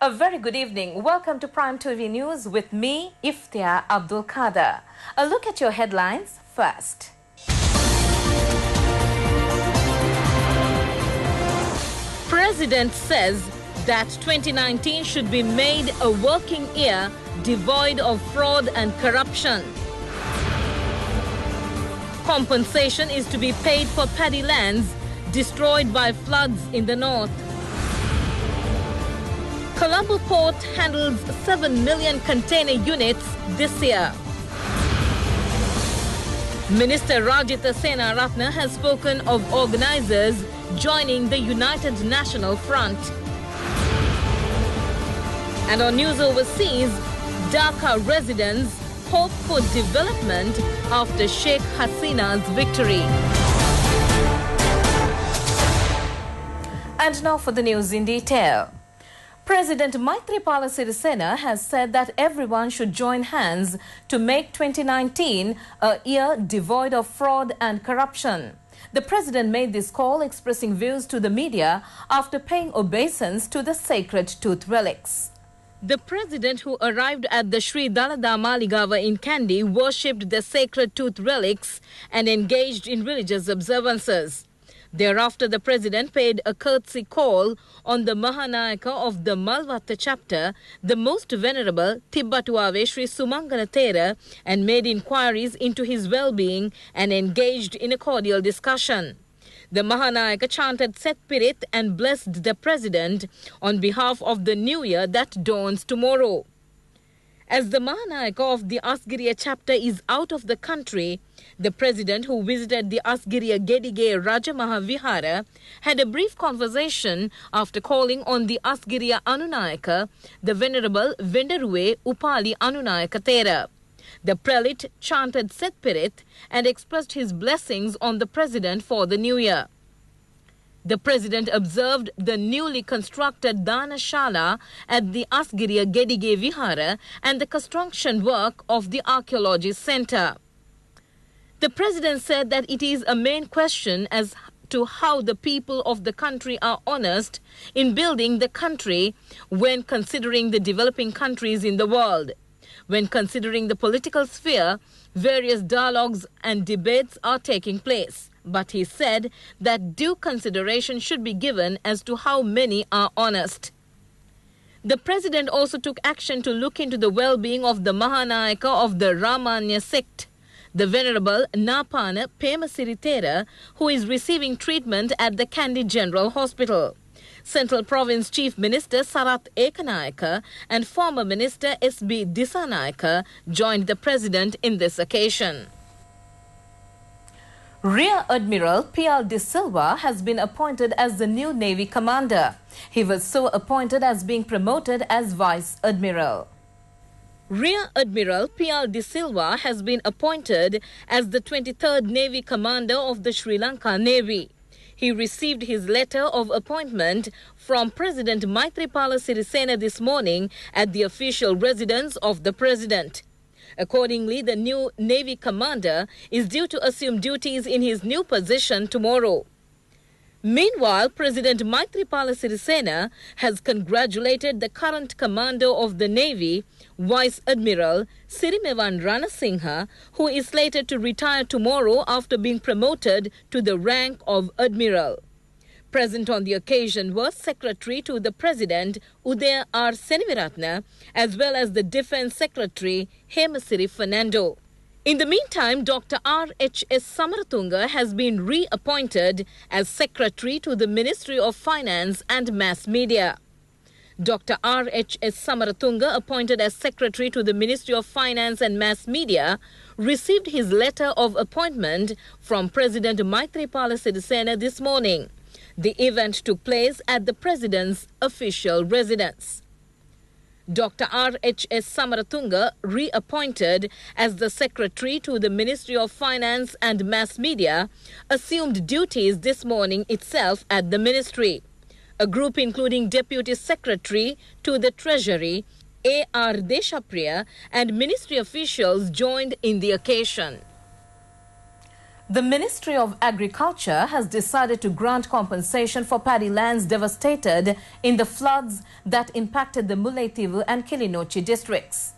A very good evening. Welcome to Prime TV News with me, Iftia Abdul Kader. A look at your headlines first. President says that 2019 should be made a working year devoid of fraud and corruption. Compensation is to be paid for paddy lands destroyed by floods in the north. Colombo Port handles 7 million container units this year. Minister Rajitha Senaratne has spoken of organizers joining the United National Front. And on news overseas, Dhaka residents hope for development after Sheikh Hasina's victory. And now for the news in detail. President Maithripala Sirisena has said that everyone should join hands to make 2019 a year devoid of fraud and corruption. The president made this call expressing views to the media after paying obeisance to the sacred tooth relics. The president, who arrived at the Sri Dalada Maligava in Kandy, worshipped the sacred tooth relics and engaged in religious observances. Thereafter, the president paid a courtesy call on the Mahanayaka of the Malvatta chapter, the most venerable Tibbatuave Sri Sumangala Thera, and made inquiries into his well-being and engaged in a cordial discussion. The Mahanayaka chanted Set Pirit and blessed the president on behalf of the new year that dawns tomorrow. As the Mahanayaka of the Asgiriya chapter is out of the country, the president, who visited the Asgiriya Gedige Rajamaha Vihara, had a brief conversation after calling on the Asgiriya Anunayaka, the Venerable Vendaruwe Upali Anunayaka Thera. The prelate chanted Set Pirit and expressed his blessings on the president for the new year. The president observed the newly constructed Dhanashala at the Asgiriya Gedige Vihara and the construction work of the Archaeology Center. The president said that it is a main question as to how the people of the country are honest in building the country when considering the developing countries in the world. When considering the political sphere, various dialogues and debates are taking place. But he said that due consideration should be given as to how many are honest. The president also took action to look into the well-being of the Mahanayaka of the Ramanya sect, the Venerable Napana Pemasiri Thera, who is receiving treatment at the Kandy General Hospital. Central Province Chief Minister Sarath Ekanayaka and former Minister S.B. Disanayaka joined the president in this occasion. Rear Admiral P.L. De Silva has been appointed as the new Navy Commander. He was so appointed as being promoted as Vice Admiral. Rear Admiral P.L. De Silva has been appointed as the 23rd Navy Commander of the Sri Lanka Navy. He received his letter of appointment from President Maithripala Sirisena this morning at the official residence of the President. Accordingly, the new Navy Commander is due to assume duties in his new position tomorrow. Meanwhile, President Maithripala Sirisena has congratulated the current Commander of the Navy, Vice Admiral Sirimevan Ranasinghe, who is slated to retire tomorrow after being promoted to the rank of Admiral. Present on the occasion was Secretary to the President Udaya R. Seniviratne, as well as the Defence Secretary Hemasiri Fernando. In the meantime, Dr. R.H.S. Samaratunga has been reappointed as Secretary to the Ministry of Finance and Mass Media. Dr. R.H.S. Samaratunga, appointed as Secretary to the Ministry of Finance and Mass Media, received his letter of appointment from President Maithripala Sirisena this morning. The event took place at the President's official residence. Dr. R.H.S. Samaratunga, reappointed as the Secretary to the Ministry of Finance and Mass Media, assumed duties this morning itself at the ministry. A group including Deputy Secretary to the Treasury, A.R. Deshapriya, and ministry officials joined in the occasion. The Ministry of Agriculture has decided to grant compensation for paddy lands devastated in the floods that impacted the Mullaitivu and Kilinochchi districts.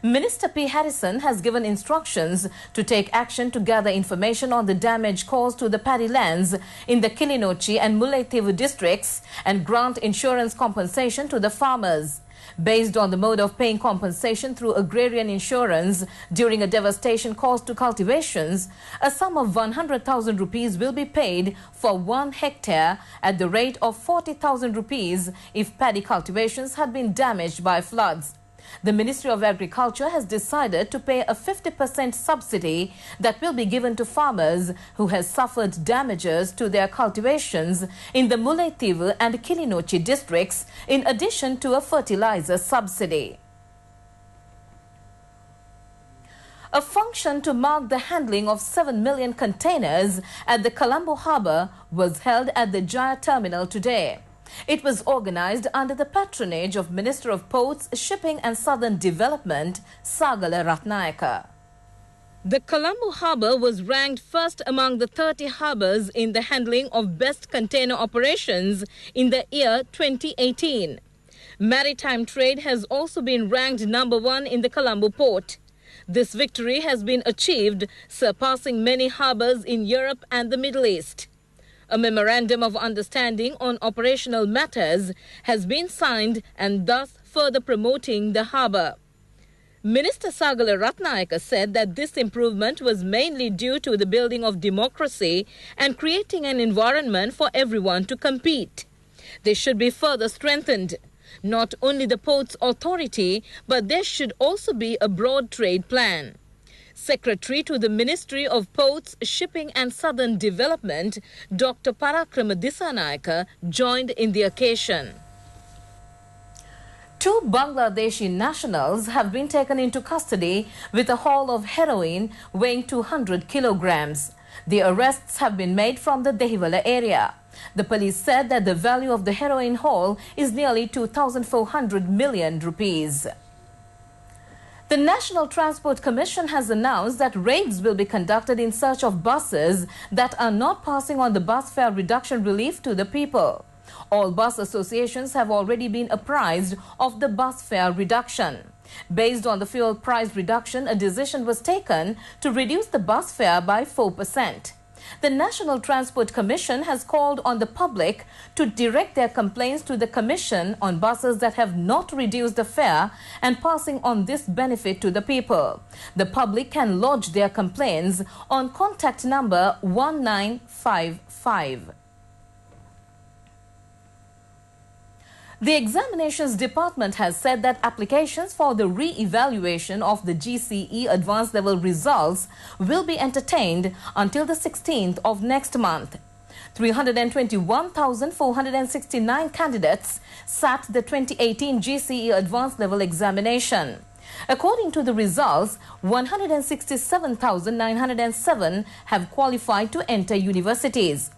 Minister P. Harrison has given instructions to take action to gather information on the damage caused to the paddy lands in the Kilinochchi and Mullaitivu districts and grant insurance compensation to the farmers. Based on the mode of paying compensation through agrarian insurance during a devastation caused to cultivations, a sum of 100,000 rupees will be paid for 1 hectare at the rate of 40,000 rupees if paddy cultivations had been damaged by floods. The Ministry of Agriculture has decided to pay a 50% subsidy that will be given to farmers who have suffered damages to their cultivations in the Mullaitivu and Kilinochchi districts, in addition to a fertilizer subsidy. A function to mark the handling of 7 million containers at the Colombo Harbour was held at the Jaya Terminal today. It was organized under the patronage of Minister of Ports, Shipping and Southern Development, Sagala Ratnayaka. The Colombo Harbour was ranked first among the 30 harbours in the handling of best container operations in the year 2018. Maritime trade has also been ranked number 1 in the Colombo port. This victory has been achieved, surpassing many harbours in Europe and the Middle East. A memorandum of understanding on operational matters has been signed and thus further promoting the harbour. Minister Sagala Ratnayaka said that this improvement was mainly due to the building of democracy and creating an environment for everyone to compete. They should be further strengthened. Not only the Ports Authority, but there should also be a broad trade plan. Secretary to the Ministry of Ports, Shipping and Southern Development, Dr. Parakrama Disanayaka, joined in the occasion. 2 Bangladeshi nationals have been taken into custody with a haul of heroin weighing 200 kilograms. The arrests have been made from the Dehiwala area. The police said that the value of the heroin haul is nearly 2,400 million rupees. The National Transport Commission has announced that raids will be conducted in search of buses that are not passing on the bus fare reduction relief to the people. All bus associations have already been apprised of the bus fare reduction. Based on the fuel price reduction, a decision was taken to reduce the bus fare by 4%. The National Transport Commission has called on the public to direct their complaints to the Commission on buses that have not reduced the fare and passing on this benefit to the people. The public can lodge their complaints on contact number 1955. The Examinations Department has said that applications for the re-evaluation of the GCE advanced level results will be entertained until the 16th of next month. 321,469 candidates sat the 2018 GCE advanced level examination. According to the results, 167,907 have qualified to enter universities.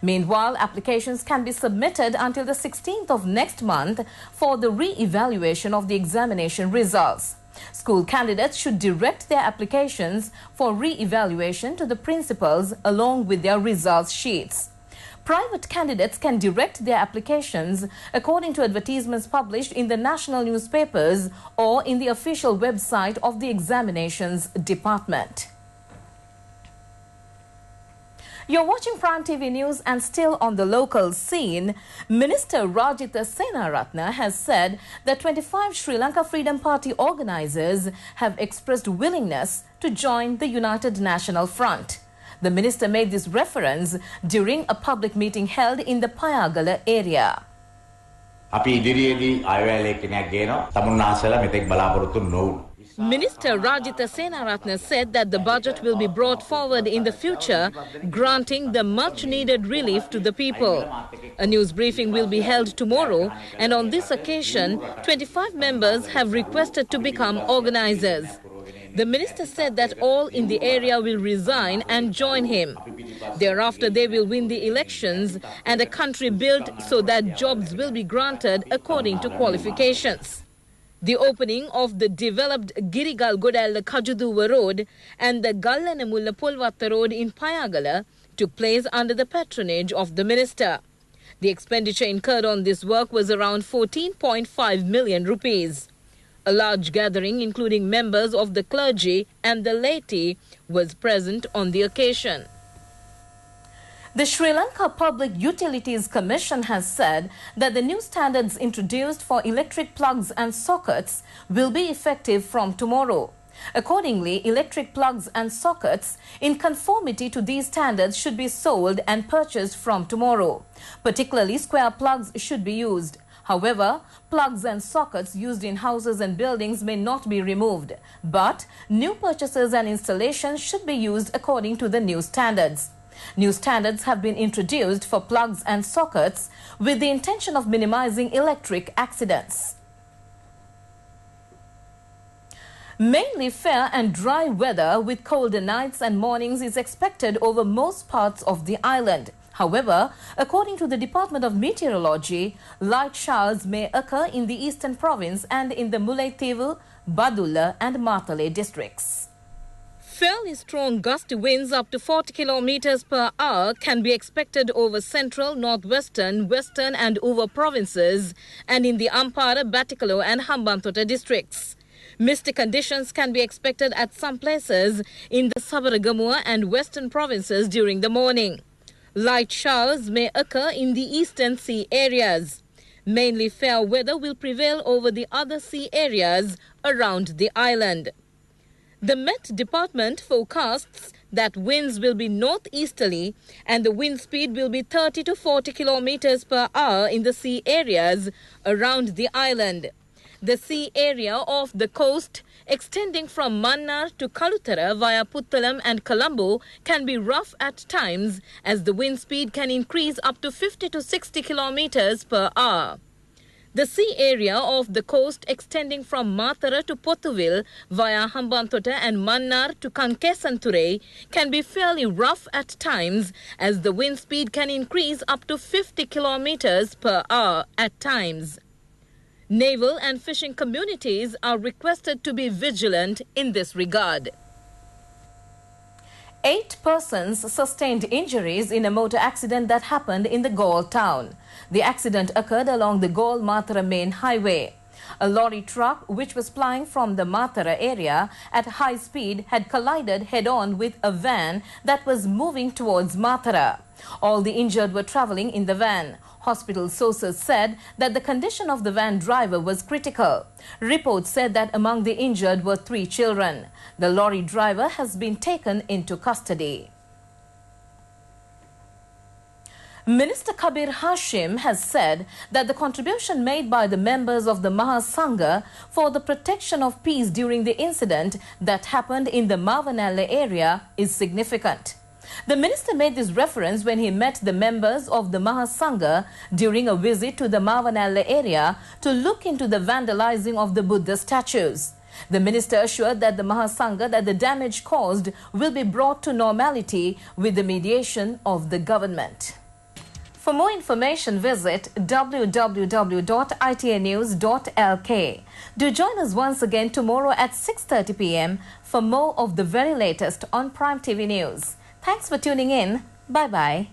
Meanwhile, applications can be submitted until the 16th of next month for the re-evaluation of the examination results. School candidates should direct their applications for re-evaluation to the principals along with their results sheets. Private candidates can direct their applications according to advertisements published in the national newspapers or in the official website of the Examinations Department. You're watching Prime TV News, and still on the local scene, Minister Rajitha Senaratne has said that 25 Sri Lanka Freedom Party organizers have expressed willingness to join the United National Front. The minister made this reference during a public meeting held in the Payagala area. Minister Rajitha Senaratne said that the budget will be brought forward in the future, granting the much-needed relief to the people. A news briefing will be held tomorrow, and on this occasion, 25 members have requested to become organizers. The minister said that all in the area will resign and join him. Thereafter, they will win the elections and a country built so that jobs will be granted according to qualifications. The opening of the developed Girigal Godal Kajuduwa Road and the Gallanamulla Pulvatta Road in Payagala took place under the patronage of the minister. The expenditure incurred on this work was around 14.5 million rupees. A large gathering, including members of the clergy and the laity, was present on the occasion. The Sri Lanka Public Utilities Commission has said that the new standards introduced for electric plugs and sockets will be effective from tomorrow. Accordingly, electric plugs and sockets in conformity to these standards should be sold and purchased from tomorrow. Particularly, square plugs should be used. However, plugs and sockets used in houses and buildings may not be removed. But new purchases and installations should be used according to the new standards. New standards have been introduced for plugs and sockets with the intention of minimizing electric accidents. Mainly fair and dry weather with colder nights and mornings is expected over most parts of the island. However, according to the Department of Meteorology, light showers may occur in the eastern province and in the Mullaitivu, Badulla and Matale districts. Fairly strong gusty winds up to 40 kilometers per hour can be expected over central, northwestern, western and over provinces and in the Ampara, Batikalo and Hambantota districts. Misty conditions can be expected at some places in the Sabaragamua and western provinces during the morning. Light showers may occur in the eastern sea areas. Mainly fair weather will prevail over the other sea areas around the island. The Met Department forecasts that winds will be northeasterly and the wind speed will be 30 to 40 kilometers per hour in the sea areas around the island. The sea area off the coast extending from Mannar to Kalutara via Puttalam and Colombo can be rough at times as the wind speed can increase up to 50 to 60 kilometers per hour. The sea area off the coast extending from Matara to Potuville via Hambantota and Mannar to Kankesanture can be fairly rough at times as the wind speed can increase up to 50 kilometers per hour at times. Naval and fishing communities are requested to be vigilant in this regard. 8 persons sustained injuries in a motor accident that happened in the Galle town. The accident occurred along the Galle-Matara main highway. A lorry truck which was plying from the Matara area at high speed had collided head-on with a van that was moving towards Matara. All the injured were travelling in the van. Hospital sources said that the condition of the van driver was critical. Reports said that among the injured were 3 children. The lorry driver has been taken into custody. Minister Kabir Hashim has said that the contribution made by the members of the Mahasangha for the protection of peace during the incident that happened in the Mavanalle area is significant. The minister made this reference when he met the members of the Mahasangha during a visit to the Mavanalle area to look into the vandalizing of the Buddha statues. The minister assured that the Mahasangha that the damage caused will be brought to normality with the mediation of the government. For more information, visit www.itanews.lk. Do join us once again tomorrow at 6:30 p.m. for more of the very latest on Prime TV News. Thanks for tuning in. Bye-bye.